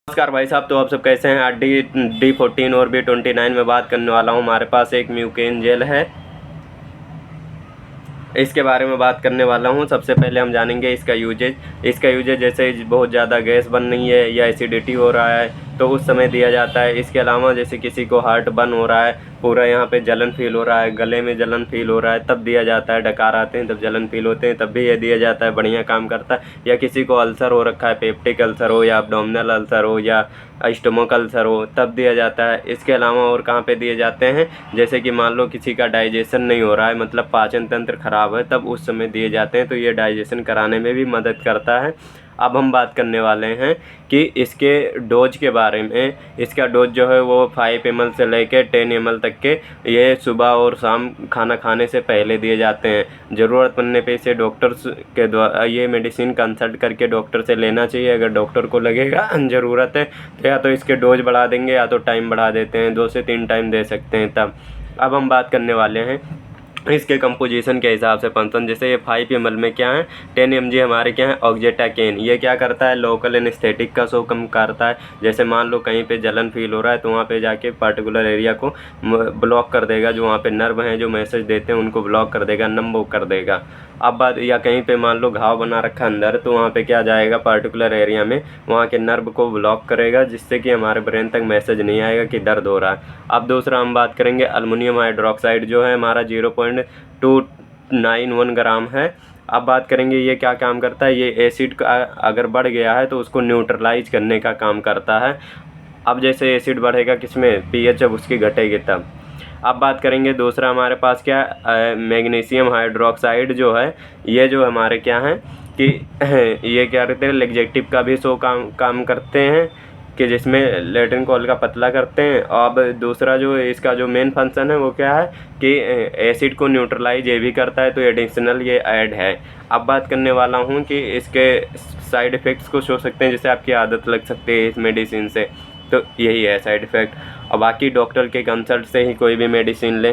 नमस्कार भाई साहब, तो आप सब कैसे हैं। आज D14 और B29 में बात करने वाला हूं। हमारे पास एक म्यूकेन जेल है, इसके बारे में बात करने वाला हूं। सबसे पहले हम जानेंगे इसका यूजेज जैसे बहुत ज़्यादा गैस बन रही है या एसिडिटी हो रहा है तो उस समय दिया जाता है। इसके अलावा जैसे किसी को हार्ट बर्न हो रहा है, पूरा यहाँ पे जलन फील हो रहा है, गले में जलन फील हो रहा है, तब दिया जाता है। डकार आते हैं तब जलन फील होते हैं तब भी ये दिया जाता है, बढ़िया काम करता है। या किसी को अल्सर हो रखा है, पेप्टिक अल्सर हो या एब्डोमिनल अल्सर हो या स्टमक अल्सर हो, तब दिया जाता है। इसके अलावा और कहाँ पे दिए जाते हैं, जैसे कि मान लो किसी का डाइजेशन नहीं हो रहा है, मतलब पाचन तंत्र खराब है, तब उस समय दिए जाते हैं, तो ये डाइजेशन कराने में भी मदद करता है। अब हम बात करने वाले हैं कि इसके डोज के बारे में। इसका डोज जो है वो 5 ml से लेकर 10 ml तक के ये सुबह और शाम खाना खाने से पहले दिए जाते हैं। ज़रूरत पड़ने पे इसे डॉक्टर्स के द्वारा ये मेडिसिन कंसल्ट करके डॉक्टर से लेना चाहिए। अगर डॉक्टर को लगेगा ज़रूरत है तो या तो इसके डोज बढ़ा देंगे या तो टाइम बढ़ा देते हैं, 2 से 3 टाइम दे सकते हैं तब। अब हम बात करने वाले हैं इसके कंपोजिशन के हिसाब से पंसन। जैसे ये 5 ml में क्या है, 10 mg हमारे क्या है ऑक्जेटाकेन। ये क्या करता है, लोकल एनेस्थेटिक का शो कम करता है। जैसे मान लो कहीं पे जलन फील हो रहा है तो वहाँ पे जाके पर्टिकुलर एरिया को ब्लॉक कर देगा, जो वहाँ पे नर्व हैं जो मैसेज देते हैं उनको ब्लॉक कर देगा, नंबो कर देगा। अब बात, या कहीं पे मान लो घाव बना रखा अंदर तो वहाँ पे क्या जाएगा, पर्टिकुलर एरिया में वहाँ के नर्व को ब्लॉक करेगा, जिससे कि हमारे ब्रेन तक मैसेज नहीं आएगा कि दर्द हो रहा है। अब दूसरा हम बात करेंगे अल्मुनियम हाइड्रोक्साइड, जो है हमारा 0.291 ग्राम है। अब बात करेंगे ये क्या काम करता है। ये एसिड का अगर बढ़ गया है तो उसको न्यूट्रलाइज करने का काम करता है। अब जैसे एसिड बढ़ेगा किसमें, पीएच जब उसकी घटेगी तब। अब बात करेंगे दूसरा हमारे पास क्या, मैग्नीशियम हाइड्रोक्साइड जो है, ये जो हमारे क्या है कि ये क्या कहते हैं, लैक्सेटिव का भी काम करते हैं, कि जिसमें लैट्रिन कॉल का पतला करते हैं। अब दूसरा जो इसका जो मेन फंक्शन है वो क्या है कि एसिड को न्यूट्रलाइज ये भी करता है, तो एडिशनल ये ऐड है। अब बात करने वाला हूँ कि इसके साइड इफ़ेक्ट्स कुछ हो सकते हैं, जैसे आपकी आदत लग सकती है इस मेडिसिन से, तो यही है साइड इफ़ेक्ट। और बाकी डॉक्टर के कंसल्ट से ही कोई भी मेडिसिन लें।